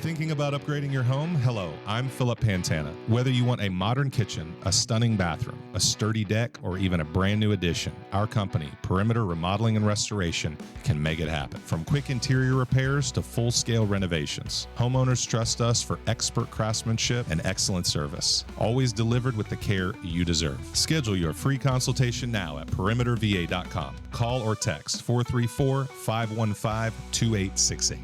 Thinking about upgrading your home? Hello, I'm Philip Pantana. Whether you want a modern kitchen, a stunning bathroom, a sturdy deck, or even a brand new addition, our company, Perimeter Remodeling and Restoration, can make it happen. From quick interior repairs to full-scale renovations, homeowners trust us for expert craftsmanship and excellent service, always delivered with the care you deserve. Schedule your free consultation now at perimeterva.com. Call or text 434-515-2868.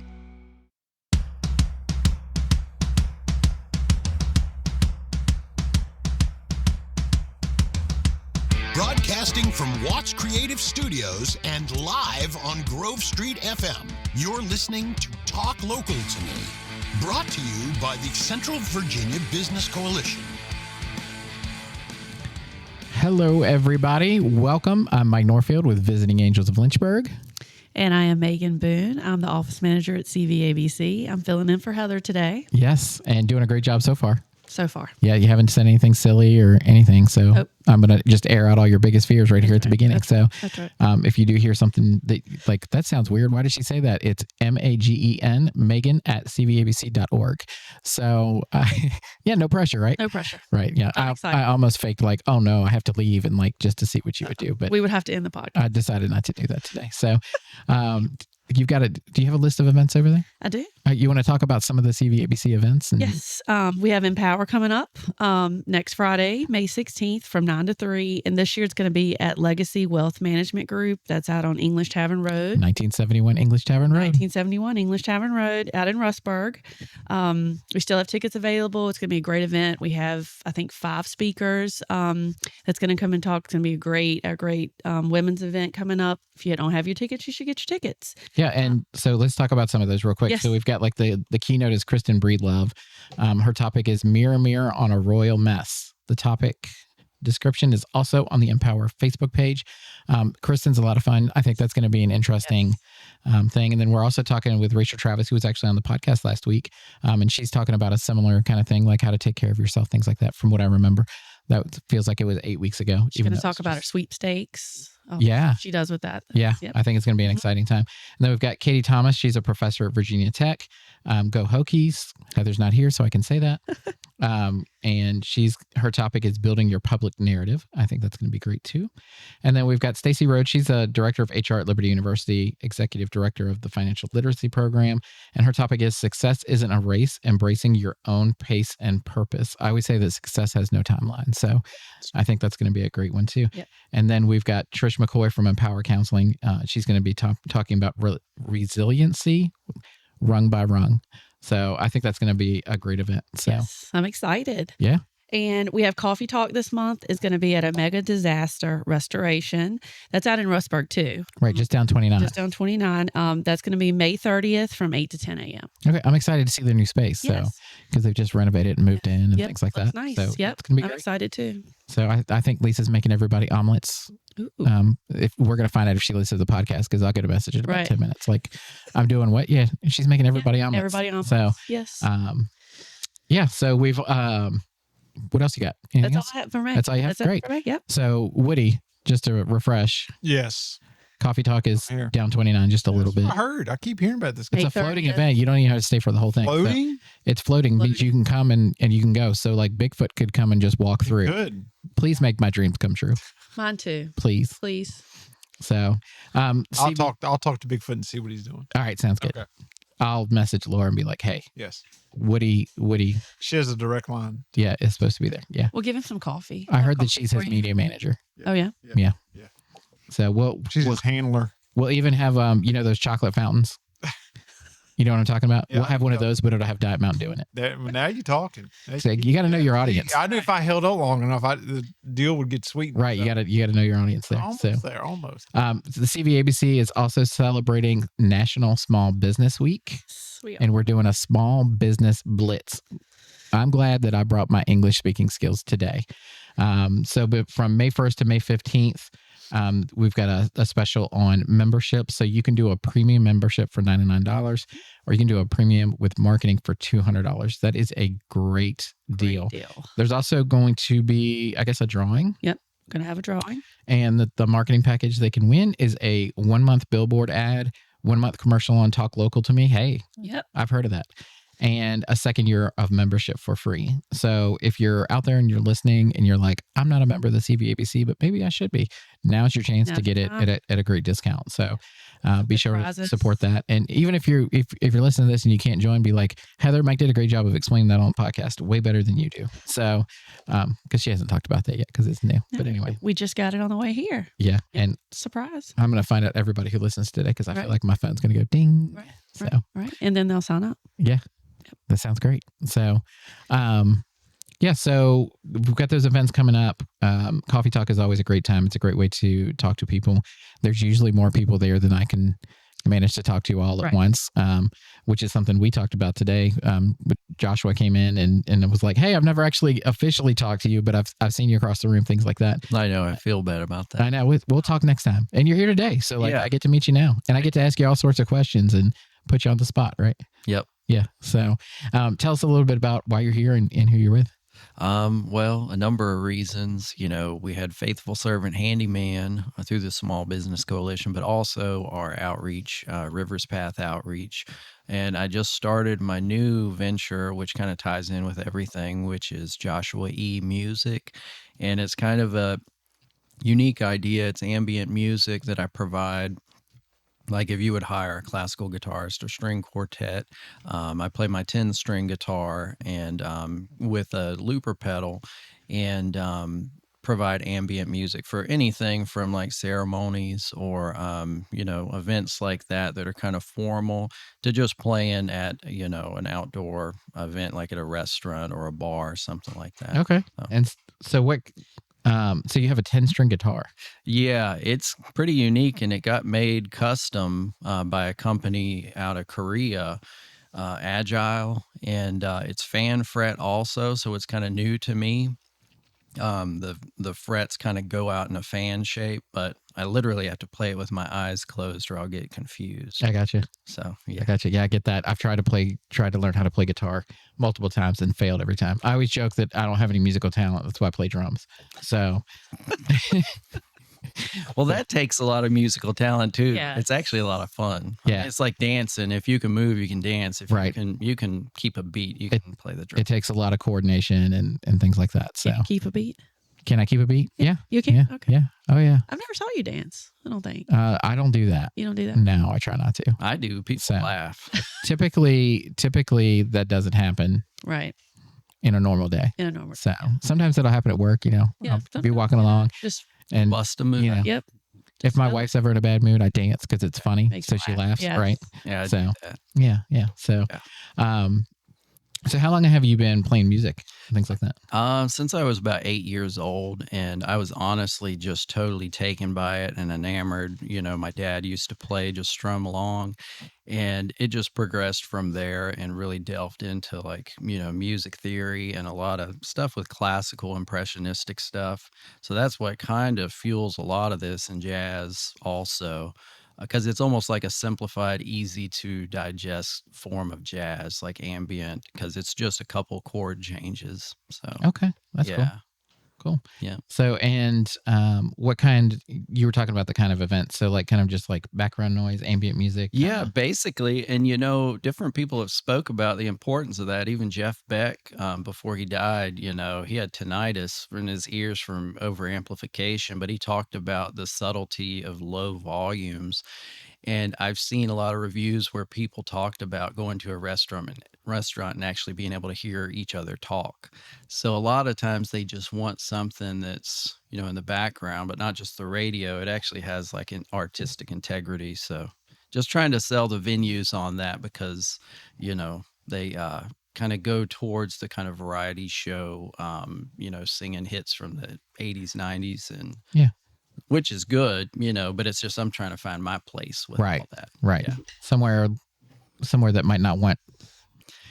Broadcasting from Watts Creative Studios and live on Grove Street FM, you're listening to Talk Local to Me, brought to you by the Central Virginia Business Coalition. Hello, everybody. Welcome. I'm Mike Norfield with Visiting Angels of Lynchburg. And I am Magen Boone. I'm the office manager at CVABC. I'm filling in for Heather today. Yes, and doing a great job so far. So far. Yeah, you haven't said anything silly or anything, so Nope. I'm going to just air out all your biggest fears right here at the beginning. That's right. If you do hear something that, like, that sounds weird, why did she say that? It's Magen, Magen at cvabc.org. So, yeah, no pressure, right? No pressure. Right, yeah. I almost faked like, oh no, I have to leave and like just to see what you would do. But we would have to end the podcast. I decided not to do that today. So, do you have a list of events over there? I do. You want to talk about some of the CVABC events? Yes. We have Empower coming up next Friday, May 16th from 9 to 3. And this year it's going to be at Legacy Wealth Management Group. That's out on English Tavern Road. 1971 English Tavern Road. 1971 English Tavern Road out in Rustburg. We still have tickets available. It's going to be a great event. We have, I think, 5 speakers that's going to come and talk. It's going to be a great women's event coming up. If you don't have your tickets, you should get your tickets. Yeah, and so let's talk about some of those real quick. Yes. So we've got like the keynote is Kristen Breedlove. Her topic is Mirror, Mirror on a Royal Mess. The topic description is also on the Empower Facebook page. Kristen's a lot of fun. I think that's going to be an interesting thing. And then we're also talking with Rachel Travis, who was actually on the podcast last week. And she's talking about a similar kind of thing, like how to take care of yourself, things like that, from what I remember. That feels like it was 8 weeks ago. She's going to talk about her sweepstakes. Yeah. She does with that. Yeah. Yep. I think it's going to be an exciting time. And then we've got Katie Thomas. She's a professor at Virginia Tech. Go Hokies. Heather's not here, so I can say that. And her topic is building your public narrative. I think that's going to be great too. And then we've got Stacy Rhodes. She's a director of HR at Liberty University, executive director of the financial literacy program. And her topic is success isn't a race, embracing your own pace and purpose. I always say that success has no timeline. So I think that's going to be a great one too. Yep. And then we've got Trish McCoy from Empower Counseling. She's going to be talking about resiliency, rung by rung. So I think that's going to be a great event. So yes, I'm excited. Yeah. And we have Coffee Talk this month. It's going to be at a mega disaster restoration. That's out in Rustburg too. Right, just down 29. Just down 29. That's going to be May 30th from 8 to 10 a.m. Okay, I'm excited to see their new space. Yes. So because they've just renovated and moved in and things like that. Nice. So yep. it's going to be I'm great. excited too. So I think Lisa's making everybody omelets. Ooh. If we're going to find out if she listens to the podcast, because I'll get a message in about Right. 10 minutes. Like, I'm doing what? Yeah, she's making everybody omelets. Everybody omelets. So yes. yeah. So we've what else you got? Anything That's else? all I have for me. That's all you have? That's it Great. for me. Yep. So Woody, just to refresh, Yes. Coffee Talk is Here. down 29 just a little bit. I heard. I keep hearing about this. It's a 8:30, floating yeah. event. You don't even have to stay for the whole thing. So Floating? it's floating means you can come and you can go. So like Bigfoot could come and just walk through. Good. Please make my dreams come true. Mine too. Please. Please. So I'll talk to Bigfoot and see what he's doing. All right, sounds good. Okay. I'll message Laura and be like, hey, Yes. Woody, She has a direct line. yeah, is supposed to be there. Yeah. We'll give him some coffee. I heard that Coffee she's for his you. media manager. Oh, yeah? Yeah. So She's his handler. we'll even have those chocolate fountains. You know what I'm talking about? Yeah, we'll have one of I know. those, but it'll have Diet Mountain Dew in it. Now you're talking. So you got to know your audience. I knew if I held up long enough, the deal would get sweet. Right. You got to know your audience there. Almost So there. Almost. the CVABC is also celebrating National Small Business Week, Sweet. and we're doing a small business blitz. I'm glad that I brought my English speaking skills today. But from May 1st to May 15th, we've got a special on membership. So you can do a premium membership for $99, or you can do a premium with marketing for $200. That is a great deal. There's also going to be, I guess, a drawing. Yep. Going to have a drawing. And the marketing package they can win is a 1-month billboard ad, 1-month commercial on Talk Local to Me. Hey, Yep. I've heard of that. and a second year of membership for free. So if you're out there and you're listening and you're like, I'm not a member of the CVABC, but maybe I should be, now's your chance to get it at a great discount. So be sure to support that. And even if you're listening to this and you can't join, be like, Heather, Mike did a great job of explaining that on the podcast, way better than you do. So because she hasn't talked about that yet because it's new. But anyway, we just got it on the way here. Yeah, and surprise. I'm going to find out everybody who listens today because I feel like my phone's going to go ding. Right. And then they'll sign up. Yeah. That sounds great. So, so we've got those events coming up. Coffee Talk is always a great time. It's a great way to talk to people. There's usually more people there than I can manage to talk to all at once, which is something we talked about today. Joshua came in and it was like, hey, I've never actually officially talked to you, but I've seen you across the room, things like that. I know. I feel bad about that. I know. We'll talk next time. And you're here today. So I get to meet you now and I get to ask you all sorts of questions and put you on the spot, right? Yep. Yeah. So tell us a little bit about why you're here and who you're with. Well, a number of reasons. We had Faithful Servant Handyman through the Small Business Coalition, but also our outreach, Rivers Path Outreach. And I just started my new venture, which kind of ties in with everything, which is Joshua E. Music. And it's kind of a unique idea. It's ambient music that I provide. Like if you would hire a classical guitarist or string quartet, I play my 10-string guitar and with a looper pedal and provide ambient music for anything from like ceremonies or, events like that are kind of formal to just playing at, an outdoor event like at a restaurant or a bar or something like that. Okay. And so what... so you have a 10-string guitar. Yeah, it's pretty unique, and it got made custom by a company out of Korea, Agile, and it's fan fret also, so it's kind of new to me. The frets kind of go out in a fan shape, but I literally have to play it with my eyes closed or I'll get confused. I got you. So yeah, I got you. Yeah, I get that. I've tried to learn how to play guitar multiple times and failed every time. I always joke that I don't have any musical talent. That's why I play drums. So, well, that takes a lot of musical talent too. Yeah. It's actually a lot of fun. Yeah. It's like dancing. If you can move, you can dance. If you can keep a beat, you can play the drum. It takes a lot of coordination and things like that. So can you keep a beat? Can I keep a beat? Yeah. You can? Yeah. Okay. Yeah. Oh yeah. I've never saw you dance. I don't think. I don't do that. You don't do that? No, I try not to. I do. People laugh. Typically that doesn't happen. Right. In a normal day. So sometimes it'll happen at work, I'll be walking along and bust a move. Yep. If my wife's ever in a bad mood, I dance because it's funny. So she laughs, right? Yeah. So yeah. So, so how long have you been playing music and things like that? Since I was about 8 years old, and I was honestly just totally taken by it and enamored. My dad used to play, just strum along, and it just progressed from there and really delved into music theory and a lot of stuff with classical impressionistic stuff. So that's what kind of fuels a lot of this in jazz also. Because it's almost like a simplified, easy to digest form of jazz, like ambient, because it's just a couple chord changes. So okay, that's cool. Yeah. So and what kind? You were talking about the kind of event. So kind of just like background noise, ambient music. Yeah, basically. And different people have spoke about the importance of that. Even Jeff Beck, before he died, he had tinnitus in his ears from overamplification, but he talked about the subtlety of low volumes. And I've seen a lot of reviews where people talked about going to a restaurant and actually being able to hear each other talk. So a lot of times they just want something that's, in the background, but not just the radio. It actually has like an artistic integrity. So just trying to sell the venues on that because, they kind of go towards the kind of variety show, singing hits from the 80s, 90s and which is good, but it's just I'm trying to find my place with all that. Right. Yeah. Somewhere that might not want.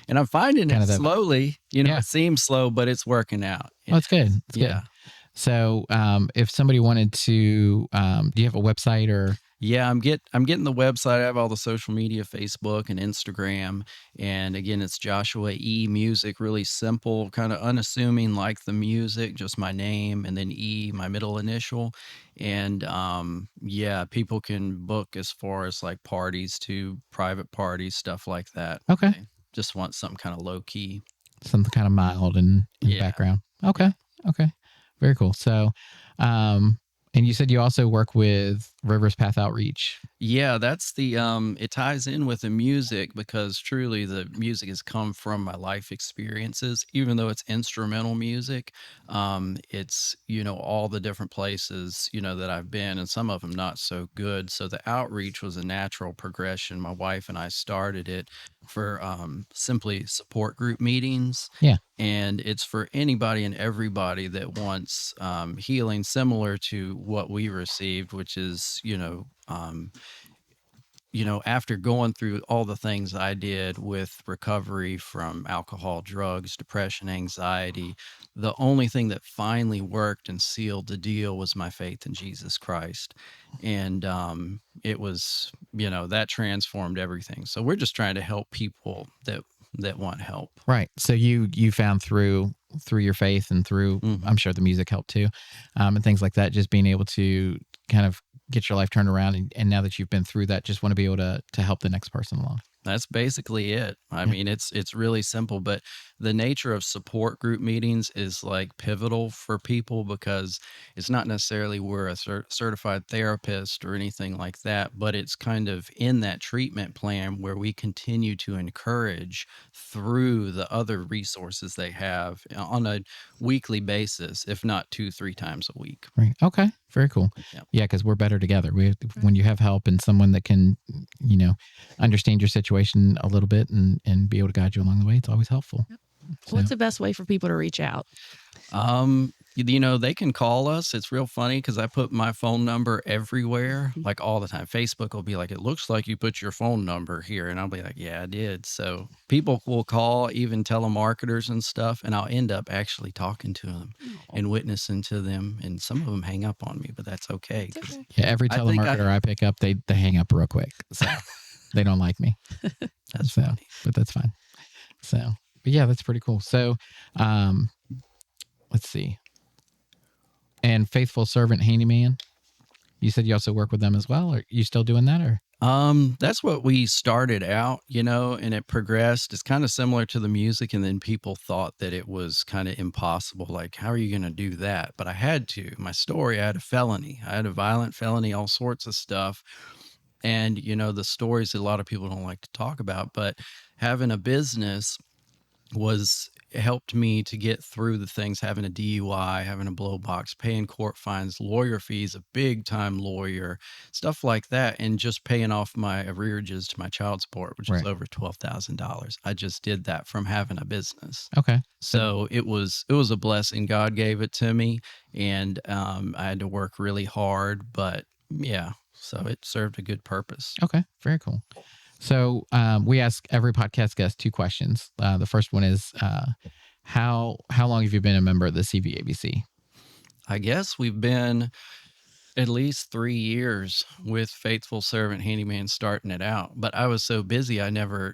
And I'm finding it slowly, it seems slow, but it's working out. Oh, it's good. It's good. So if somebody wanted to, do you have a website or? Yeah, I'm getting the website. I have all the social media, Facebook and Instagram. And again, it's Joshua E Music, really simple, kind of unassuming like the music, just my name and then E, my middle initial. And people can book as far as like parties to private parties, stuff like that. Okay. just want something kind of low key. Something kind of mild in the Yeah. background. Okay. Very cool. So, and you said you also work with Rivers Path Outreach. Yeah, that's the it ties in with the music because truly the music has come from my life experiences. Even though it's instrumental music, it's, all the different places, that I've been, and some of them not so good. So the outreach was a natural progression. My wife and I started it for simply support group meetings. Yeah. And it's for anybody and everybody that wants healing similar to what we received, which is, after going through all the things I did with recovery from alcohol, drugs, depression, anxiety, the only thing that finally worked and sealed the deal was my faith in Jesus Christ. And it was, that transformed everything. So we're just trying to help people that want help. Right. So you found through your faith and through, I'm sure the music helped too, and things like that, just being able to kind of get your life turned around. And now that you've been through that, just want to be able to help the next person along. That's basically it. I mean, it's really simple, but the nature of support group meetings is like pivotal for people because it's not necessarily we're a certified therapist or anything like that, but it's kind of in that treatment plan where we continue to encourage through the other resources they have on a weekly basis, if not 2-3 times a week. Right. Okay. Very cool. Yeah. Because we're better together. When you have help and someone that can, understand your situation a little bit and be able to guide you along the way, it's always helpful. Yep. So what's the best way for people to reach out? They can call us. It's real funny because I put my phone number everywhere, like all the time. Facebook will be like, it looks like you put your phone number here. And I'll be like, yeah, I did. So people will call, even telemarketers and stuff, and I'll end up actually talking to them and witnessing to them. And some of them hang up on me, but that's okay. Yeah, every telemarketer I pick up, they hang up real quick. So they don't like me. That's funny. But that's fine. So, but yeah, that's pretty cool. So, let's see. And Faithful Servant Handyman, you said you also work with them as well. Are you still doing that, or? That's what we started out, and it progressed. It's kind of similar to the music. And then people thought that it was kind of impossible. Like, how are you going to do that? But I had to. My story, I had a felony. I had a violent felony, all sorts of stuff. And, the stories that a lot of people don't like to talk about, but having a business helped me to get through the things, having a DUI, having a blow box, paying court fines, lawyer fees, a big time lawyer, stuff like that. And just paying off my arrearages to my child support, which is over $12,000. I just did that from having a business. Okay. So it was a blessing. God gave it to me, and I had to work really hard, but yeah, so it served a good purpose. Okay. Very cool. So we ask every podcast guest 2 questions. The first one is, how long have you been a member of the CVABC? I guess we've been at least 3 years with Faithful Servant Handyman starting it out. But I was so busy, I never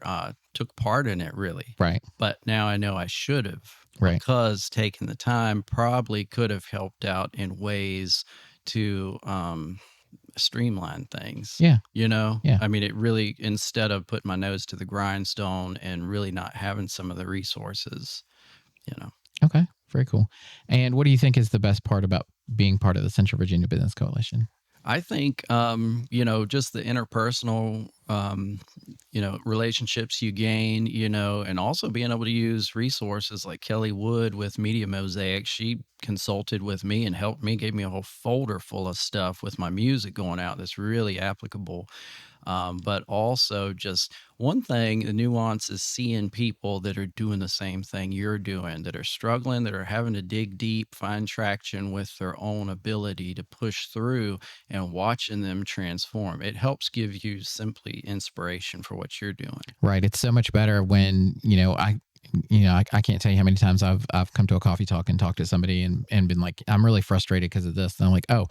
took part in it really. Right. But now I know I should have. Right. Because taking the time probably could have helped out in ways to streamline things. Yeah. Yeah. I mean, it really, instead of putting my nose to the grindstone and really not having some of the resources, Okay. Very cool. And what do you think is the best part about being part of the Central Virginia Business Coalition? I think, just the interpersonal, relationships you gain, and also being able to use resources like Kelly Wood with Media Mosaic. She consulted with me and helped me, gave me a whole folder full of stuff with my music going out that's really applicable. But also just one thing, the nuance is seeing people that are doing the same thing you're doing, that are struggling, that are having to dig deep, find traction with their own ability to push through, and watching them transform. It helps give you simply inspiration for what you're doing. Right. It's so much better when, I can't tell you how many times I've come to a coffee talk and talked to somebody and been like, I'm really frustrated because of this. And I'm like, oh,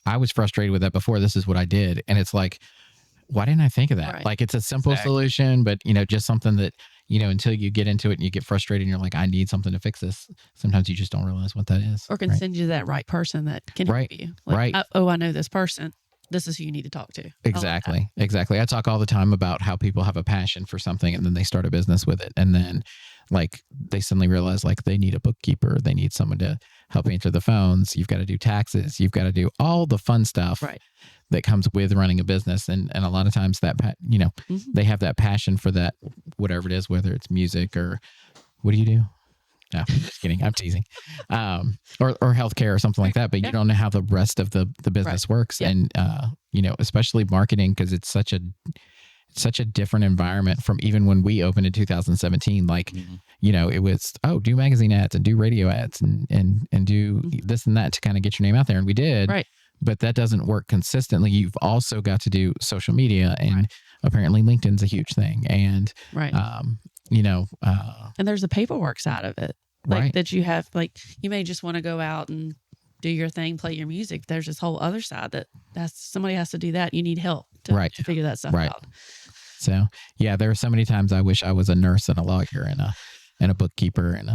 I was frustrated with that before. This is what I did. And it's like, why didn't I think of that? Right. Like, it's a simple solution, but just something that, until you get into it and you get frustrated and you're like, I need something to fix this. Sometimes you just don't realize what that is. Or can send you that right person that can help you. Like, Right. I know this person. this is who you need to talk to. Exactly. I talk all the time about how people have a passion for something and then they start a business with it. And then like they suddenly realize like they need a bookkeeper. They need someone to help answer the phones. You've got to do taxes. You've got to do all the fun stuff that comes with running a business. And a lot of times that, they have that passion for that, whatever it is, whether it's music or what do you do? No, just kidding. I'm teasing. Or healthcare or something like that. But you don't know how the rest of the business works. Yep. And, especially marketing, because it's such a different environment from even when we opened in 2017. Like, it was, do magazine ads and do radio ads and do this and that to kind of get your name out there. And we did. Right. But that doesn't work consistently. You've also got to do social media, and apparently LinkedIn's a huge thing. And, and there's the paperwork side of it. Like that you have, like, you may just want to go out and do your thing, play your music. There's this whole other side that's somebody has to do that. You need help to figure that stuff out. So yeah, there are so many times I wish I was a nurse and a lawyer and a bookkeeper and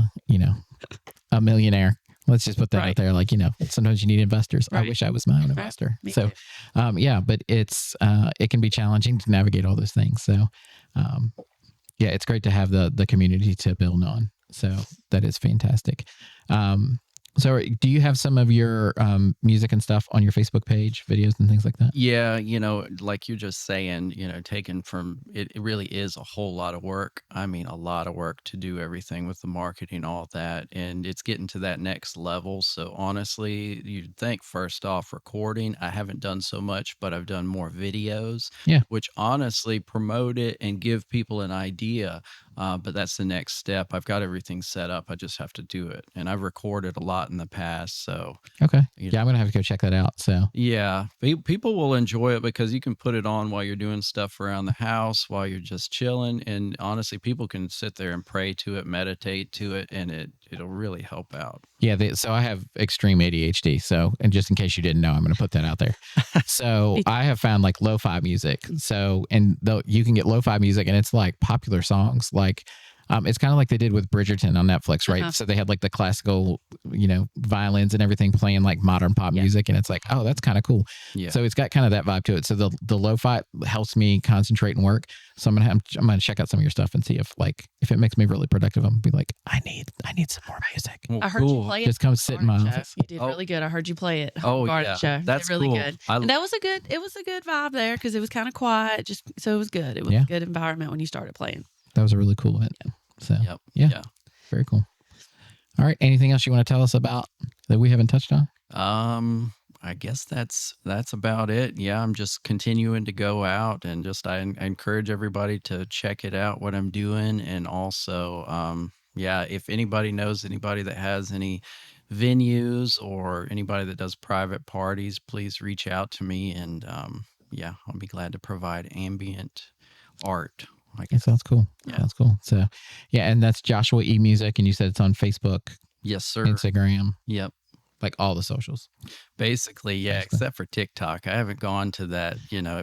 a millionaire. Let's just put that out there. Like, sometimes you need investors. I wish I was my own investor. So, but it can be challenging to navigate all those things. So, it's great to have the community to build on. So that is fantastic. So do you have some of your music and stuff on your Facebook page, videos and things like that? Yeah, like you're just saying, taken from it really is a whole lot of work. I mean, a lot of work to do everything with the marketing, all that. And it's getting to that next level. So honestly, you'd think first off recording, I haven't done so much, but I've done more videos, which honestly promote it and give people an idea. But that's the next step. I've got everything set up. I just have to do it. And I've recorded a lot in the past. So, okay. I'm going to have to go check that out. So, yeah, people will enjoy it because you can put it on while you're doing stuff around the house, while you're just chilling. And honestly, people can sit there and pray to it, meditate to it, and it'll really help out. Yeah. So I have extreme ADHD. So, and just in case you didn't know, I'm going to put that out there. So I have found like lo-fi music. So, and though you can get lo-fi music and it's like popular songs, like, it's kind of like they did with Bridgerton on Netflix, right? So they had like the classical, violins and everything playing like modern pop music. And it's like, oh, that's kind of cool. Yeah. So it's got kind of that vibe to it. So the lo-fi helps me concentrate and work. So I'm going to check out some of your stuff and see if it makes me really productive. I'm going to be like, I need some more music. Well, I heard you play it. Just come sit in my office. You did really good. I heard you play it. Garden show. That's really cool. good. And it was a good vibe there because it was kind of quiet. So it was good. It was a good environment when you started playing. That was a really cool event. So, yeah, very cool. All right. Anything else you want to tell us about that we haven't touched on? I guess that's about it. Yeah, I'm just continuing to go out and I encourage everybody to check it out, what I'm doing. And also, if anybody knows anybody that has any venues or anybody that does private parties, please reach out to me. And I'll be glad to provide ambient art. It sounds cool. Yeah. Sounds cool. So, and that's Joshua E Music, and you said it's on Facebook. Yes, sir. Instagram. Yep. Like all the socials. Basically, except for TikTok. I haven't gone to that.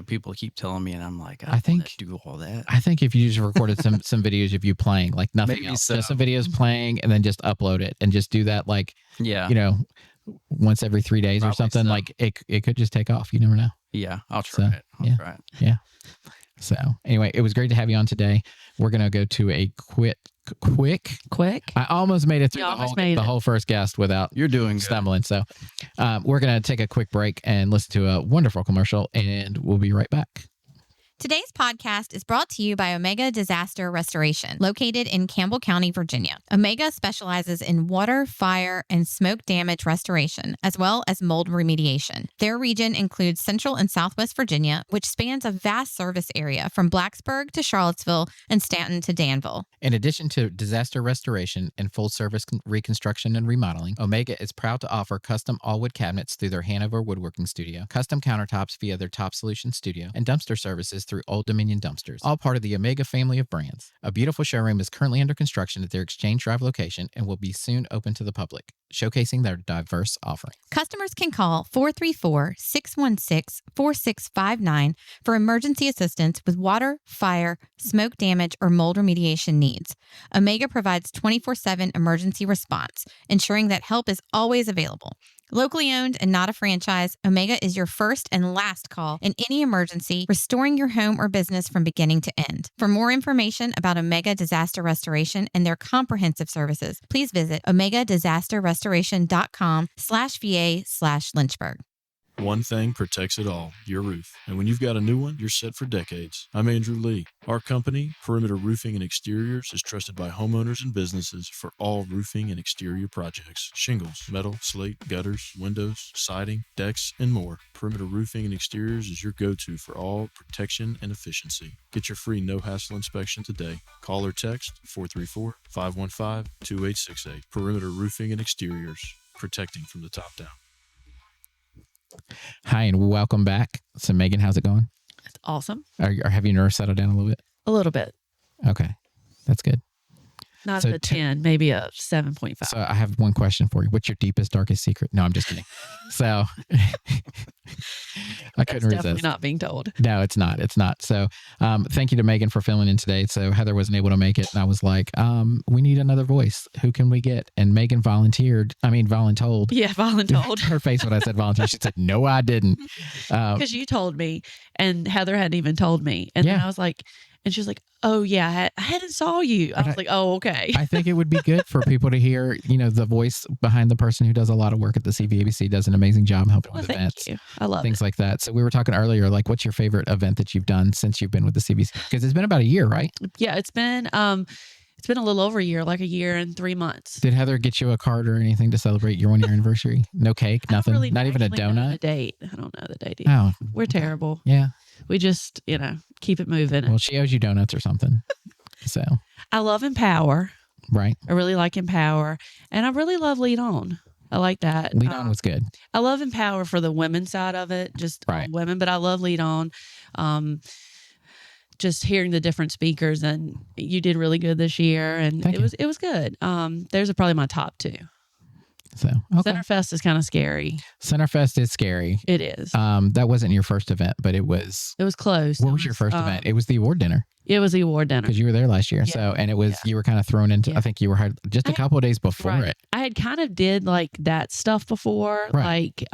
People keep telling me, and I'm like, I think do all that. I think if you just recorded some videos of you playing, like nothing else, so. Just some videos playing, and then just upload it, and just do that, like once every 3 days or something. So. Like it could just take off. You never know. Yeah, I'll try it. I'll try it. Yeah. So anyway, it was great to have you on today. We're going to go to a quick. I almost made it through the whole first guest without You're doing stumbling. Good. So we're going to take a quick break and listen to a wonderful commercial, and we'll be right back. Today's podcast is brought to you by Omega Disaster Restoration, located in Campbell County, Virginia. Omega specializes in water, fire, and smoke damage restoration, as well as mold remediation. Their region includes Central and Southwest Virginia, which spans a vast service area from Blacksburg to Charlottesville and Stanton to Danville. In addition to disaster restoration and full-service reconstruction and remodeling, Omega is proud to offer custom all-wood cabinets through their Hanover Woodworking Studio, custom countertops via their Top Solution Studio, and dumpster services through Old Dominion Dumpsters, all part of the Omega family of brands. A beautiful showroom is currently under construction at their Exchange Drive location and will be soon open to the public, showcasing their diverse offering. Customers can call 434-616-4659 for emergency assistance with water, fire, smoke damage, or mold remediation needs. Omega provides 24/7 emergency response, ensuring that help is always available. Locally owned and not a franchise, Omega is your first and last call in any emergency, restoring your home or business from beginning to end. For more information about Omega Disaster Restoration and their comprehensive services, please visit omegadisasterrestoration.com/VA/Lynchburg. One thing protects it all, your roof. And when you've got a new one, you're set for decades. I'm Andrew Lee. Our company, Perimeter Roofing and Exteriors, is trusted by homeowners and businesses for all roofing and exterior projects. Shingles, metal, slate, gutters, windows, siding, decks, and more. Perimeter Roofing and Exteriors is your go-to for all protection and efficiency. Get your free no-hassle inspection today. Call or text 434-515-2868. Perimeter Roofing and Exteriors, protecting from the top down. Hi, and welcome back. So, Megan, how's it going? It's awesome. Or have your nerves settled down a little bit? A little bit. Okay. That's good. Not So a 10, maybe a 7.5. So I have one question for you. What's your deepest, darkest secret? No, I'm just kidding. So I couldn't resist. Definitely not being told. No, it's not. It's not. So thank you to Megan for filling in today. So Heather wasn't able to make it. And I was like, we need another voice. Who can we get? And Megan voluntold. Yeah, voluntold. Her face when I said volunteer. She said, no, I didn't. Because you told me and Heather hadn't even told me. And then I was like, and she was like, oh, yeah, I hadn't saw you. I was like, oh, okay. I think it would be good for people to hear, the voice behind the person who does a lot of work at the CVABC, does an amazing job helping with events. Thank you. I love things like that. So we were talking earlier, like, what's your favorite event that you've done since you've been with the CVC? Because it's been about a year, right? Yeah, it's been a little over a year, like a year and 3 months. Did Heather get you a card or anything to celebrate your 1 year anniversary? No cake, nothing, not even a donut. The date. I don't know the date. Oh, we're terrible. Yeah. We just, keep it moving. Well, she owes you donuts or something. So I love Empower. Right. I really like Empower. And I really love Lead On. I like that. Lead On was good. I love Empower for the women's side of it, just women, but I love Lead On. Just hearing the different speakers, and you did really good this year, and it was good. There's probably my top two. So Centerfest is kind of scary. Centerfest is scary. It is. That wasn't your first event, but it was. It was close. What was your first event? It was the award dinner. It was the award dinner because you were there last year. Yeah. So, and it was you were kind of thrown into. I think you were just a couple of days before it. I had kind of did like that stuff before, like.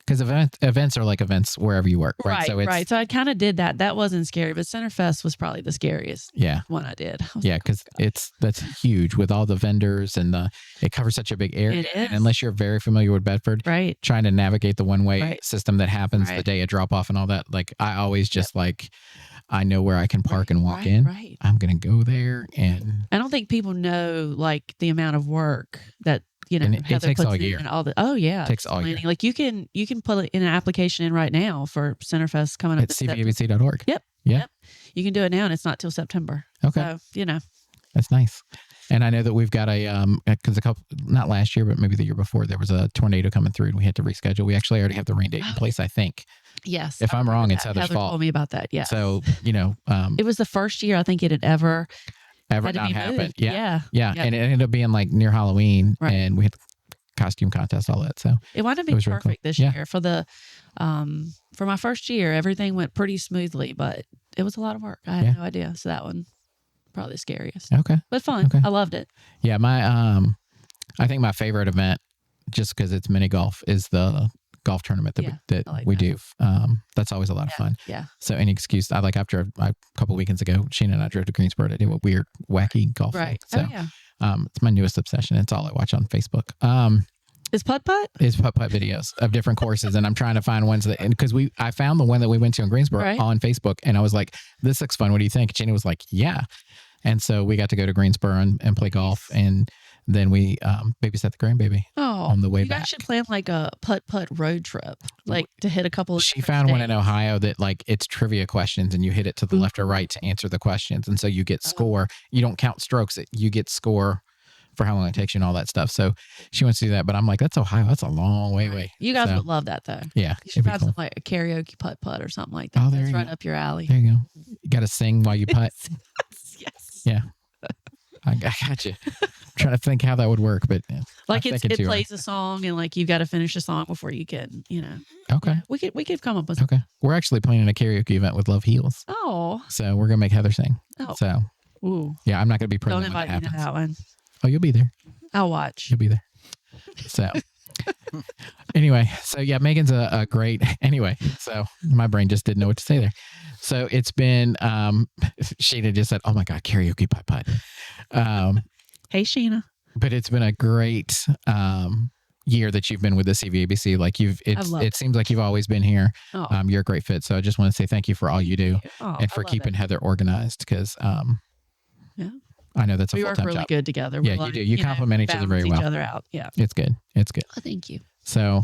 Because events are like events wherever you work, right? So it's, So I kind of did that. That wasn't scary, but Centerfest was probably the scariest. One I did. Because that's huge with all the vendors and it covers such a big area. It is. And unless you're very familiar with Bedford, trying to navigate the one-way system that happens the day of drop off and all that. Like I always just I know where I can park and walk in. Right. I'm gonna go there, and I don't think people know like the amount of work that. And it takes all year. And all the, it takes all year. Like you can put in an application in right now for Centerfest coming up at cvabc.org. Yep. You can do it now, and it's not till September. Okay. So that's nice. And I know that we've got because not last year, but maybe the year before, there was a tornado coming through, and we had to reschedule. We actually already have the rain date in place, I think. Yes. If I'm wrong, it's Heather's fault. Told me about that. Yeah. So it was the first year I think it had ever not happened. Yeah. And it ended up being like near Halloween, and we had costume contest, all that. So it wound up being perfect really cool. This year for the for my first year. Everything went pretty smoothly, but it was a lot of work. I had no idea. So that one probably the scariest. Okay, but fun. Okay. I loved it. Yeah, I think my favorite event, just because it's mini golf, is the golf tournament that we do. That's always a lot of fun. Yeah. So any excuse, after a couple of weekends ago, Sheena and I drove to Greensboro to do a weird, wacky golf. Right. So, it's my newest obsession. It's all I watch on Facebook. Is putt-putt? Is putt-putt videos of different courses, and I'm trying to find ones because I found the one that we went to in Greensboro on Facebook, and I was like, "This looks fun. What do you think?" Sheena was like, "Yeah," and so we got to go to Greensboro and play golf, and then we babysat the grandbaby on the way back. You guys should plan like a putt-putt road trip, like to hit a couple of She found one in Ohio that like it's trivia questions and you hit it to the left or right to answer the questions. And so you get score. You don't count strokes. You get score for how long it takes you and all that stuff. So she wants to do that. But I'm like, that's Ohio. That's a long way. You guys would love that though. Yeah. You should have like a karaoke putt-putt or something like that. Oh, that's right up your alley. There you go. You got to sing while you putt. Yes. Yeah. I got you. I'm trying to think how that would work, but like it plays a song and like you've got to finish a song before you can, Okay. Yeah, we could come up with Okay. We're actually planning a karaoke event with Love Heals. Oh. So we're gonna make Heather sing. Oh. So. Ooh. Yeah, I'm not gonna be present. Don't invite me to that one. Oh, you'll be there. I'll watch. You'll be there. So. Anyway, so yeah, Megan's a great. Anyway, so my brain just didn't know what to say there. So it's been. Sheena just said, "Oh my God, karaoke putt putt." Hey, Sheena. But it's been a great year that you've been with the CVABC. Like it seems like you've always been here. Oh. You're a great fit. So I just want to say thank you for all you do and for I love keeping it. Heather organized because Yeah. I know that's a We full work time really job. good together. Yeah, We're you do. You complement each other very balance well. Each other out. Yeah. It's good. It's good. Oh, thank you, So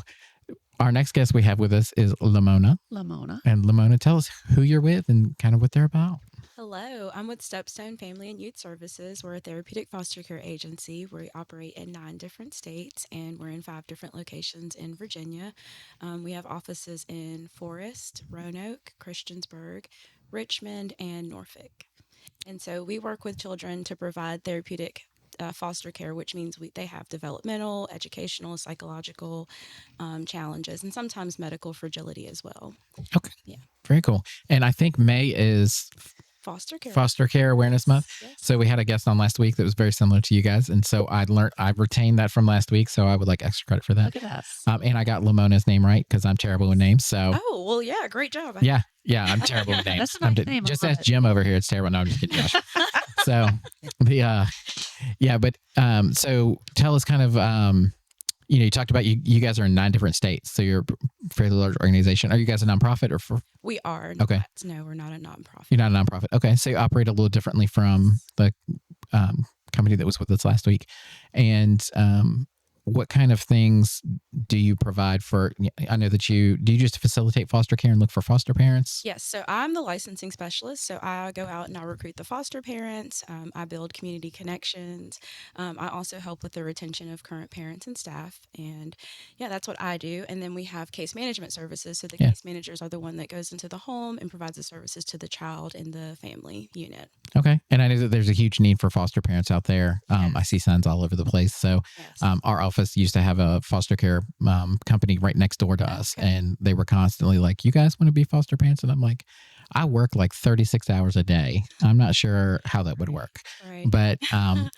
our next guest we have with us is Lamona. Lamona. And Lamona, tell us who you're with and kind of what they're about. Hello, I'm with StepStone Family and Youth Services. We're a therapeutic foster care agency. We operate in 9 different states and we're in 5 different locations in Virginia. We have offices in Forest, Roanoke, Christiansburg, Richmond, and Norfolk. And so we work with children to provide therapeutic foster care, which means they have developmental, educational, psychological challenges, and sometimes medical fragility as well. Okay. Yeah. Very cool. And I think May is Foster Care Awareness Month. Yes. So we had a guest on last week that was very similar to you guys. And so I retained that from last week. So I would like extra credit for that. Look at us. And I got Lamona's name right because I'm terrible with names. So Oh, well, yeah, great job. yeah, I'm terrible with names. That's a nice name. I Just love ask it. Jim over here. It's terrible. No, I'm just kidding, Josh. So so tell us kind of, you talked about you guys are in 9 different states. So you're a fairly large organization. Are you guys a nonprofit or We are. Okay. No, we're not a nonprofit. You're not a nonprofit. Okay. So you operate a little differently from the company that was with us last week. And what kind of things do you provide for? I know that do you just facilitate foster care and look for foster parents? Yes. So I'm the licensing specialist. So I go out and I recruit the foster parents. I build community connections. I also help with the retention of current parents and staff. And yeah, that's what I do. And then we have case management services. So the case managers are the one that goes into the home and provides the services to the child in the family unit. Okay. And I know that there's a huge need for foster parents out there. I see signs all over the place. So our office used to have a foster care company right next door to us. And they were constantly like, you guys want to be foster parents? And I'm like, I work like 36 hours a day. I'm not sure how that would work. Right. But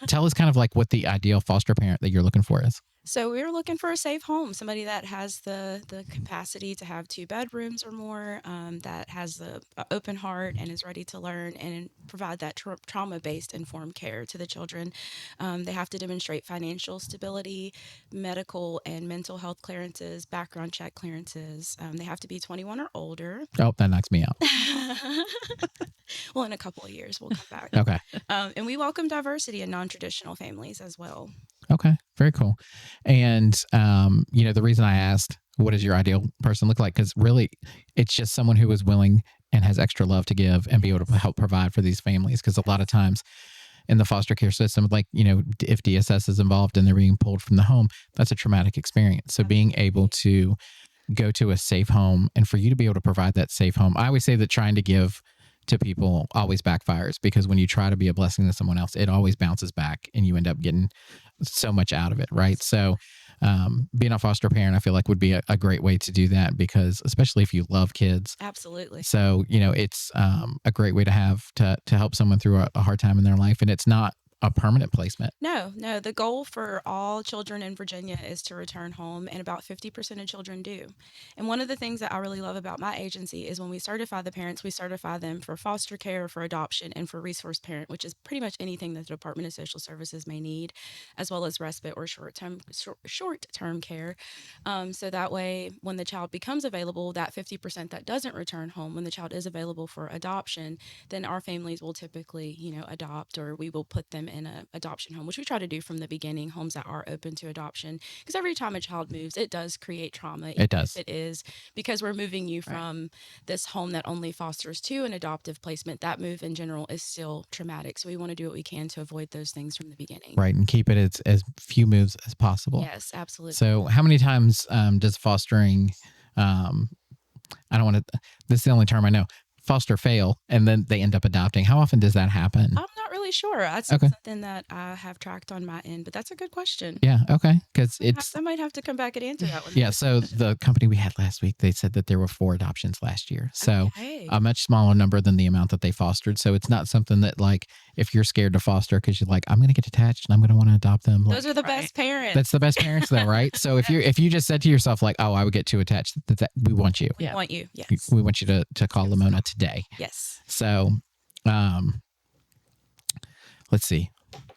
tell us kind of like what the ideal foster parent that you're looking for is. So we're looking for a safe home, somebody that has the capacity to have 2 bedrooms or more, that has the open heart and is ready to learn and provide that trauma-based informed care to the children. They have to demonstrate financial stability, medical and mental health clearances, background check clearances. They have to be 21 or older. Oh, that knocks me out. Well, in a couple of years, we'll come back. Okay. And we welcome diversity in non-traditional families as well. Okay. Very cool. And, the reason I asked, what does your ideal person look like? Because really, it's just someone who is willing and has extra love to give and be able to help provide for these families. Because a lot of times in the foster care system, like, if DSS is involved and they're being pulled from the home, that's a traumatic experience. So being able to go to a safe home and for you to be able to provide that safe home, I always say that trying to give to people always backfires because when you try to be a blessing to someone else, it always bounces back and you end up getting so much out of it. Right. So being a foster parent, I feel like would be a great way to do that because especially if you love kids. Absolutely. So, it's a great way to have to help someone through a hard time in their life. And it's not a permanent placement. No. The goal for all children in Virginia is to return home, and about 50% of children do. And one of the things that I really love about my agency is when we certify the parents, we certify them for foster care, for adoption, and for resource parent, which is pretty much anything that the Department of Social Services may need, as well as respite or short-term care. So that way, when the child becomes available, that 50% that doesn't return home, when the child is available for adoption, then our families will typically, adopt, or we will put them in an adoption home, which we try to do from the beginning, homes that are open to adoption. Because every time a child moves, it does create trauma. It does. It is because we're moving you from this home that only fosters to an adoptive placement. That move in general is still traumatic. So we want to do what we can to avoid those things from the beginning. Right. And keep it as few moves as possible. Yes, absolutely. So how many times does fostering, I don't want to, this is the only term I know, foster fail, and then they end up adopting? How often does that happen? I'm not really really sure. That's Okay. something that I have tracked on my end, but that's a good question. Yeah. Okay. Because it's I might have to come back and answer that one. yeah. So the company we had last week, they said that there were 4 adoptions last year. So Okay. a much smaller number than the amount that they fostered. So it's not something that like if you're scared to foster because you're like I'm going to get attached and I'm going to want to adopt them. Like, Those are the best parents. that's the best parents, though, right? So if you just said to yourself like, oh, I would get too attached, that we want you. We want you. Yes. We want you to call Lamona today. Yes. So, let's see.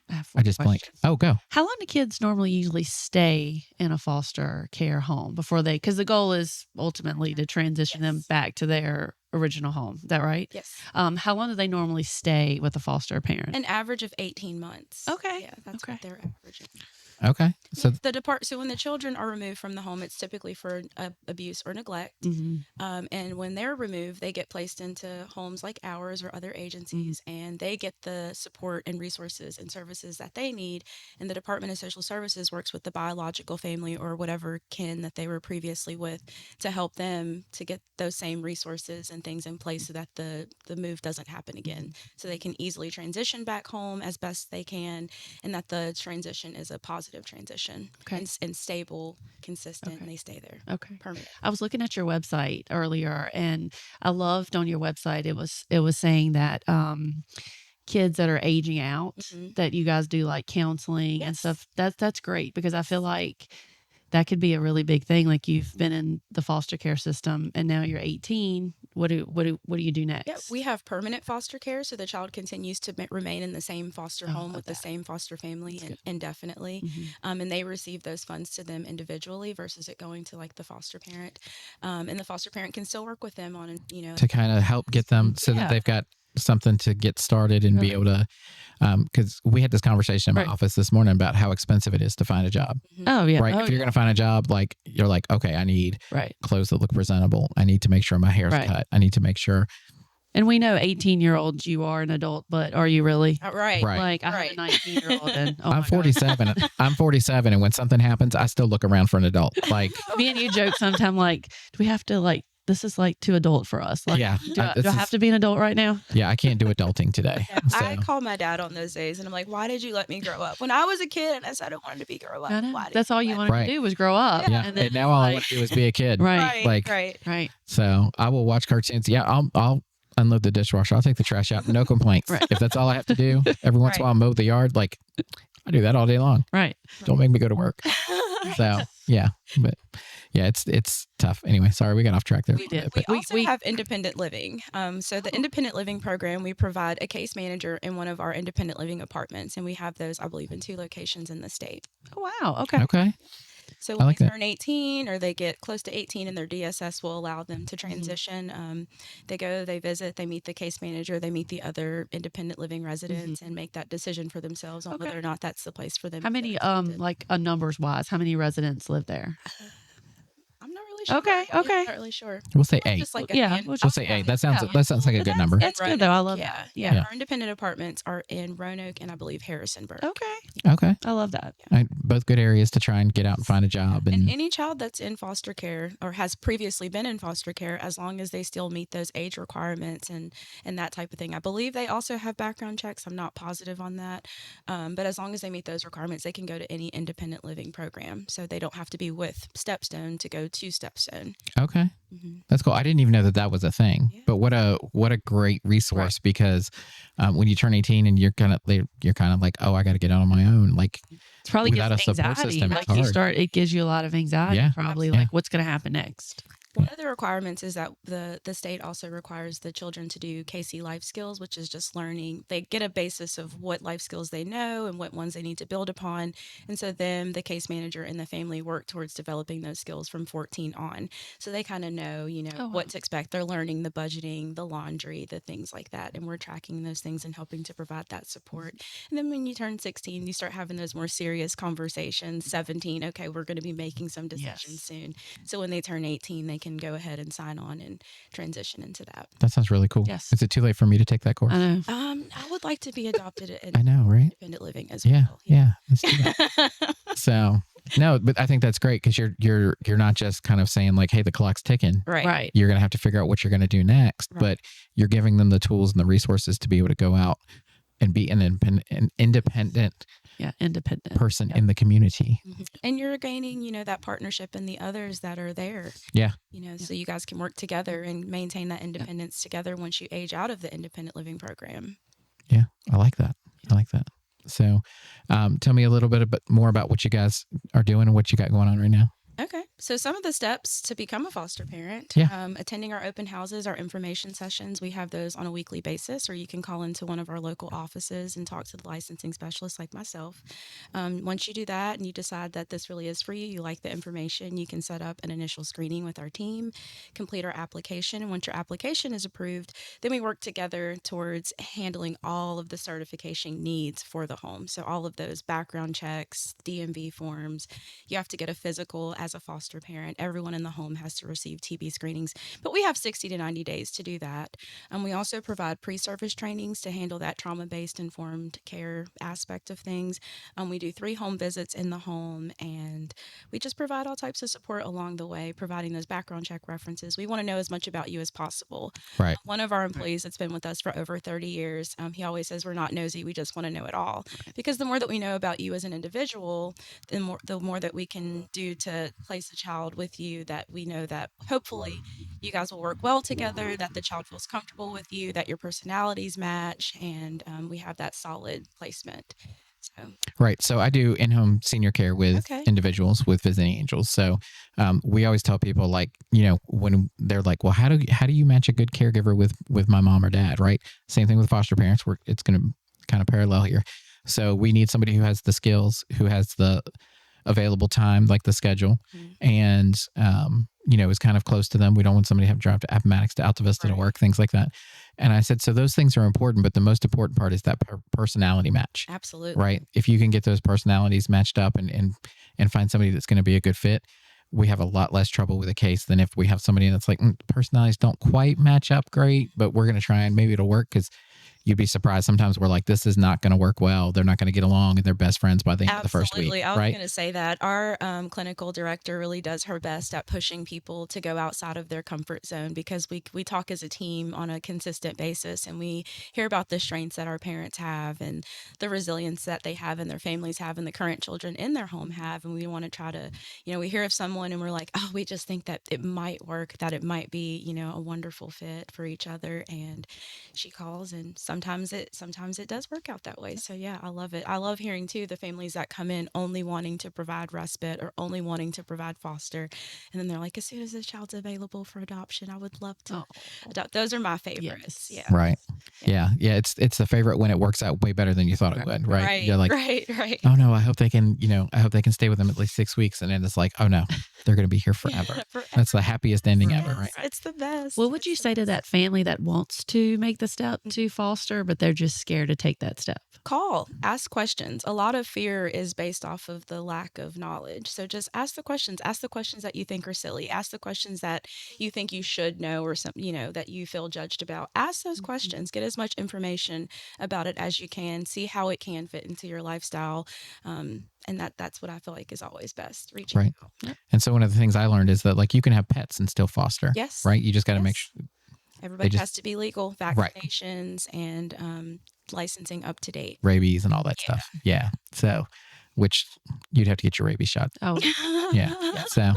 have I just blanked. question. Oh, go. How long do kids normally usually stay in a foster care home before they? Because the goal is ultimately to transition them back to their original home. Is that right? Yes. How long do they normally stay with a foster parent? An average of 18 months. Okay. Yeah, that's Okay. what they're averaging. Okay. So So when the children are removed from the home, it's typically for abuse or neglect. Mhm. And when they're removed, they get placed into homes like ours or other agencies, and they get the support and resources and services that they need. And the Department of Social Services works with the biological family or whatever kin that they were previously with to help them to get those same resources and things in place so that the move doesn't happen again. So they can easily transition back home as best they can, and that the transition is a positive transition. Okay. And stable, consistent, Okay. and they stay there Okay. permanent. I was looking at your website earlier, and I loved on your website. It was saying that kids that are aging out, Mhm. that you guys do like counseling and Yes. stuff. That's great because I feel like that could be a really big thing. Like you've been in the foster care system, and now you're 18. What do you do next? Yeah, we have permanent foster care, so the child continues to remain in the same foster Oh, home love with the that. same foster family That's good. indefinitely. Mhm. And they receive those funds to them individually versus it going to like the foster parent. And the foster parent can still work with them on, to kind of help get them so Yeah. that they've got something to get started and be Right. able to, because we had this conversation in my Right. office this morning about how expensive it is to find a job, Oh yeah. right? Oh, If you're going to find a job, like you're like, okay, I need right. clothes that look presentable. I need to make sure my hair's Right. cut. I need to make sure. And we know 18-year-olds, you are an adult, but are you really? Right. Right. Like I have Right. a 19-year-old, and oh I'm my God. 47. I'm 47. And when something happens, I still look around for an adult. Like, Me and you joke sometimes, like, do we have to like? This is like too adult for us. Like, yeah, do I this have is- to be an adult right now? yeah, I can't do adulting today. Yeah, So, I call my dad on those days and I'm like, why did you let me grow up? When I was a kid and I said I wanted to be grow up. I know. Why did That's all you let wanted Right. to do was grow up. yeah. And, And, then, now all I like, want to do is be a kid. Right. Right. Like- right. Right. So I will watch cartoons. Yeah, I'll unload the dishwasher. I'll take the trash out. No complaints. Right. If that's all I have to do, every once in a while mow the yard, like I do that all day long. Right. Don't make me go to work. So yeah, but yeah, it's tough. Anyway, sorry, we got off track there. We did. We We- also we- have independent living. So the independent living program, we provide a case manager in one of our independent living apartments, and we have those, I believe, in 2 locations in the state. Oh, wow. Okay. Okay. So I when like they that. turn 18 or they get close to 18 and their DSS will allow them to Mm-hmm. transition, they go, they visit, they meet the case manager, they meet the other independent living residents and make that decision for themselves on Mm-hmm. Okay. whether or not that's the place for them. How to many, get accepted. like numbers wise, how many residents live there? I'm not really sure. Okay, I'm okay. not really sure. We'll say 8. Just like a Yeah, handful. We'll say 8. That sounds like a good number. That's good though. I love Yeah, that. yeah. Yeah. Our independent apartments are in Roanoke and I believe Harrisonburg. Okay. Okay. I love that. Both good areas to try and get out and find a job. And And any child that's in foster care or has previously been in foster care, as long as they still meet those age requirements and that type of thing. I believe they also have background checks. I'm not positive on that. But as long as they meet those requirements, they can go to any independent living program. So they don't have to be with StepStone to go to StepStone. okay. Mhm. That's cool. I didn't even know that was a thing. Yeah. But what a great resource because when you turn 18 and you're kind of like, oh, I got to get out on my own. Like, It's probably Without gives a support anxiety. system, it's Like you hard. start, it gives you a lot of anxiety. Yeah. Probably Yeah. like what's going to happen next. One of the requirements is that the state also requires the children to do KC life skills, which is just learning. They get a basis of what life skills they know and what ones they need to build upon. And so then the case manager and the family work towards developing those skills from 14 on. So they kind of know, Oh, wow. what to expect. They're learning the budgeting, the laundry, the things like that. And we're tracking those things and helping to provide that support. And then when you turn 16, you start having those more serious conversations. 17, okay, we're going to be making some decisions Yes. soon. So when they turn 18, they can go ahead and sign on and transition into that. that sounds really cool. Yes. Is it too late for me to take that course? I know. I would like to be adopted in I know, right? independent living as Yeah. well. Yeah. Let's do that. So no, but I think that's great because you're not just kind of saying like, hey, the clock's ticking. Right. Right. You're gonna have to figure out what you're gonna do next, Right. but you're giving them the tools and the resources to be able to go out and be an independent independent person in the community. And you're gaining, that partnership in the others that are there. Yeah. So you guys can work together and maintain that independence together once you age out of the independent living program. Yeah, I like that. So tell me a little bit more about what you guys are doing and what you got going on right now. Okay. So some of the steps to become a foster parent, attending our open houses, our information sessions, we have those on a weekly basis, or you can call into one of our local offices and talk to the licensing specialist like myself. Once you do that and you decide that this really is for you, you like the information, you can set up an initial screening with our team, complete our application. And once your application is approved, then we work together towards handling all of the certification needs for the home. So all of those background checks, DMV forms, you have to get a physical as a foster parent. Everyone in the home has to receive TB screenings, but we have 60 to 90 days to do that. We also provide pre-service trainings to handle that trauma-based informed care aspect of things. We do 3 home visits in the home, and we just provide all types of support along the way, providing those background check references. We want to know as much about you as possible. Right. One of our employees that's been with us for over 30 years, he always says, we're not nosy, we just want to know it all. Because the more that we know about you as an individual, the more that we can do to place a child with you, that we know that hopefully you guys will work well together, that the child feels comfortable with you, that your personalities match, and we have that solid placement. Right. So I do in-home senior care with individuals with visiting angels. So we always tell people, like, when they're like, well, how do you match a good caregiver with my mom or dad? Right. Same thing with foster parents. It's going to kind of parallel here. So we need somebody who has the skills, who has the available time, like the schedule, and is kind of close to them. We don't want somebody to have to drive to Appomattox to Alta Vista to work, things like that. And I said, so those things are important, but the most important part is that personality match. Absolutely. Right. If you can get those personalities matched up and find somebody that's going to be a good fit, we have a lot less trouble with a case than if we have somebody that's like, personalities don't quite match up great, but we're going to try and maybe it'll work, because you'd be surprised. Sometimes we're like, this is not going to work well. They're not going to get along, and they're best friends by the end of the first week. Absolutely. I was right? going to say that our clinical director really does her best at pushing people to go outside of their comfort zone, because we talk as a team on a consistent basis, and we hear about the strengths that our parents have and the resilience that they have and their families have and the current children in their home have. And we want to try to, we hear of someone and we're like, oh, we just think that it might work, that it might be, a wonderful fit for each other. And she calls, and sometimes it does work out that way. So yeah, I love it. I love hearing too the families that come in only wanting to provide respite or only wanting to provide foster, and then they're like, as soon as this child's available for adoption, I would love to adopt. Those are my favorites. Yes. Yeah. Right. Yeah. It's the favorite when it works out way better than you thought it would. Right. Right. You're like, right. oh no, I hope they can stay with them at least 6 weeks. And then it's like, oh no, they're going to be here forever. That's the happiest ending ever. Right. It's the best. What would you say to that family that wants to make the step to foster, but they're just scared to take that step? Call, ask questions. A lot of fear is based off of the lack of knowledge. So just ask the questions. Ask the questions that you think are silly. Ask the questions that you think you should know, or some, that you feel judged about. Ask those questions. Get as much information about it as you can. See how it can fit into your lifestyle. And that's what I feel like is always best. Reaching Right. out. Yep. And so one of the things I learned is that, like, you can have pets and still foster. Yes. Right. You just got to make sure. Everybody has to be legal, vaccinations, and licensing up to date. Rabies and all that stuff. Yeah. So, which you'd have to get your rabies shot. Oh, yeah. So,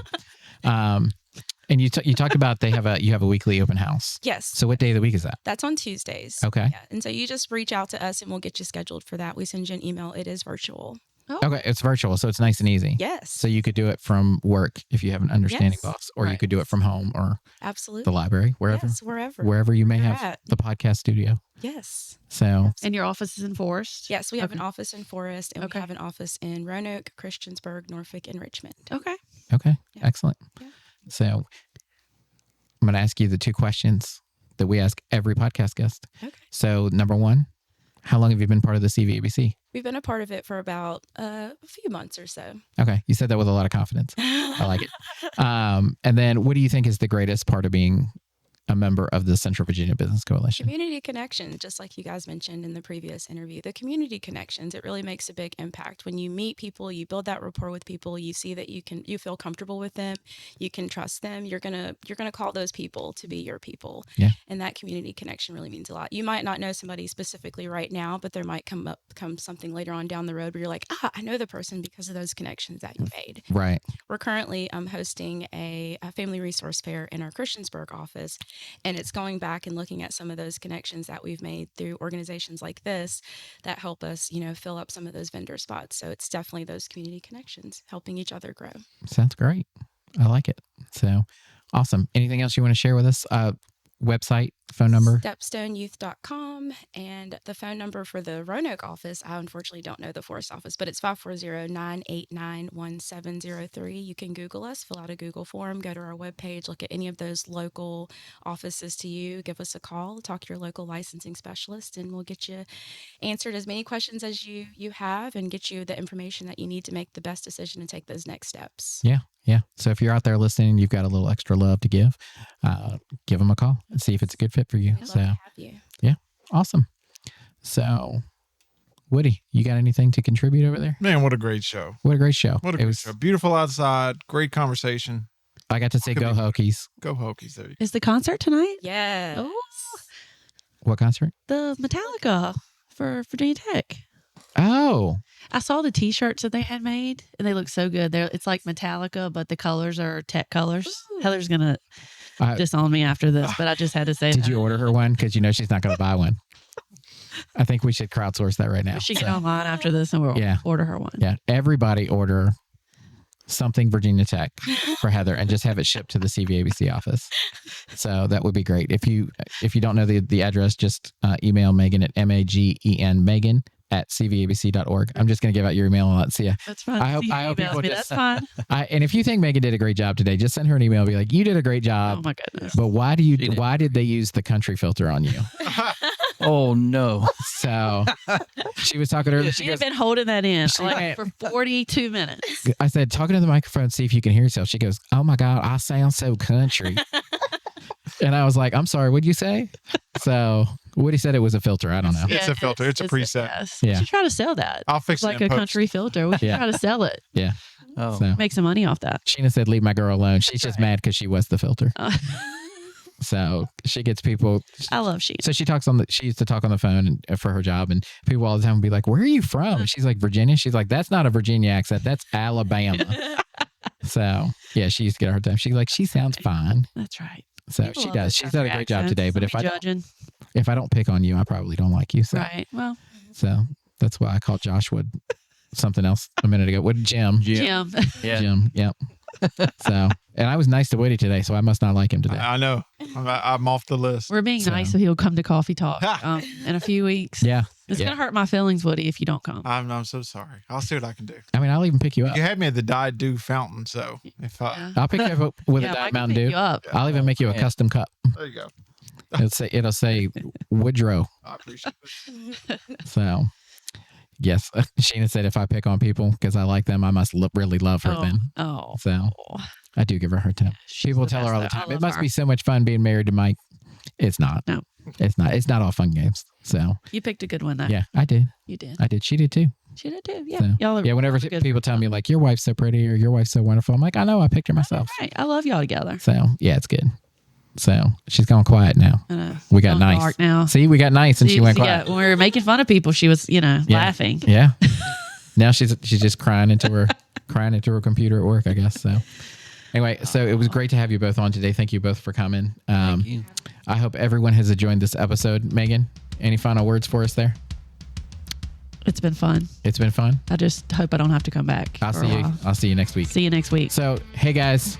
and you talked about you have a weekly open house. Yes. So what day of the week is that? That's on Tuesdays. Okay. Yeah. And so you just reach out to us and we'll get you scheduled for that. We send you an email. It is virtual. Oh. Okay. It's virtual, so it's nice and easy. Yes. So you could do it from work if you have an understanding boss, or you could do it from home or absolutely the library, wherever. Yes, wherever you may You're have at. the podcast studio. Yes. So. And your office is in Forest? Yes, we have an office in Forest, and we have an office in Roanoke, Christiansburg, Norfolk, and Richmond. Okay. Okay. Yeah. Excellent. Yeah. So I'm going to ask you the 2 questions that we ask every podcast guest. Okay. So number 1, how long have you been part of the CVABC? We've been a part of it for about a few months or so. Okay. You said that with a lot of confidence. I like it. And then what do you think is the greatest part of being a member of the Central Virginia Business Coalition. Community connections, just like you guys mentioned in the previous interview, the community connections, it really makes a big impact. When you meet people, you build that rapport with people, you see that you feel comfortable with them, you can trust them, you're gonna call those people to be your people. Yeah. And that community connection really means a lot. You might not know somebody specifically right now, but there might come something later on down the road where you're like, I know the person because of those connections that you made. Right. We're currently hosting a family resource fair in our Christiansburg office, and it's going back and looking at some of those connections that we've made through organizations like this that help us, fill up some of those vendor spots. So it's definitely those community connections helping each other grow. Sounds great. I like it. So awesome. Anything else you want to share with us? Website, phone number? StepStoneYouth.com, and the phone number for the Roanoke office, I unfortunately don't know the Forest office, but it's 540-989-1703. You can Google us, fill out a Google form, go to our webpage, look at any of those local offices to you, give us a call, talk to your local licensing specialist, and we'll get you answered as many questions as you have and get you the information that you need to make the best decision and take those next steps. Yeah. So if you're out there listening, you've got a little extra love to give them a call and see if it's a good fit for you. We'd love to have you. Yeah. Awesome. So Woody, you got anything to contribute over there? Man, what a great show. What a great show. What a great show. Beautiful outside. Great conversation. I got to say go Hokies. Go Hokies. There you go. Is the concert tonight? Yes. Oh, What concert? the Metallica for Virginia Tech. Oh. I saw the T-shirts that they had made, and they look so good. It's like Metallica, but the colors are Tech colors. Ooh. Heather's gonna disown me after this, but I just had to say. Did you order her one? Because she's not going to buy one. I think we should crowdsource that right now. We should get online after this, and we'll order her one. Yeah, everybody order something Virginia Tech for Heather, and just have it shipped to the CVABC office. So that would be great. If you don't know the address, just email Magen at Magen@cvabc.org. I'm just going to give out your email and let's see ya. That's fine. I hope people that's fine. And if you think Megan did a great job today, just send her an email and be like, you did a great job. Oh my goodness. But why did they use the country filter on you? Oh no. So she was talking to her. She had been holding that in for 42 minutes. I said, talking to the microphone, see if you can hear yourself. She goes, oh my God, I sound so country. And I was like, I'm sorry, what'd you say? So Woody said it was a filter. I don't know. It's a filter. It's a preset. Yes. Yeah. We should try to sell that. I'll fix like it in a post. country filter. We should try to sell it. Yeah. Oh. So Make some money off that. Sheena said, leave my girl alone. She's just mad because she was the filter. So she gets people. I love Sheena. So she used to talk on the phone for her job, and people all the time would be like, where are you from? And she's like, Virginia. She's like, that's not a Virginia accent. That's Alabama. So yeah, she used to get a hard time. She's like, she sounds fine. That's right. So People she love does. those She's done a great job today. But if I don't pick on you, I probably don't like you. So. Right. Well. So that's why I called Joshua something else a minute ago. What Jim? Yeah. Jim. Yep. So, and I was nice to Woody today, so I must not like him today. I know. I'm off the list. We're being nice, so he'll come to Coffee Talk in a few weeks. Yeah. It's going to hurt my feelings, Woody, if you don't come. I'm so sorry. I'll see what I can do. I mean, I'll even pick you up. You had me at the Diet Dew fountain, so if I'll pick you up with a Diet Mountain Dew. I'll even make you a custom cup. There you go. It'll say Woodrow. I appreciate it. So, yes, Sheena said if I pick on people because I like them, I must really love her then. Oh. So I do give her a hard time. People tell her all the time, it must be so much fun being married to Mike. It's not. No. It's not. It's not all fun games. So you picked a good one, though. Yeah, I did. You did. I did. She did too. She did too. Yeah. So, Y'all whenever people tell me like your wife's so pretty or your wife's so wonderful, I'm like, I know, I picked her myself. Right. I love y'all together. So yeah, it's good. So she's gone quiet now. We got nice. Dark now. See, we got nice and she went quiet. Yeah, when we were making fun of people, she was, laughing. Yeah. Now she's just crying into her computer at work, I guess. So anyway, so it was great to have you both on today. Thank you both for coming. Thank you. I hope everyone has enjoyed this episode. Megan, any final words for us there? It's been fun. It's been fun. I just hope I don't have to come back. I'll see you next week. See you next week. So, hey guys,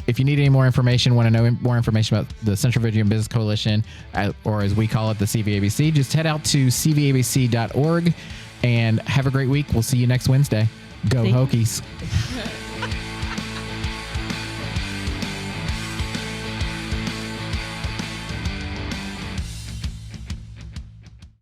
if you need any more information, want to know more information about the Central Virginia Business Coalition, or as we call it, the CVABC, just head out to cvabc.org and have a great week. We'll see you next Wednesday. Go Hokies.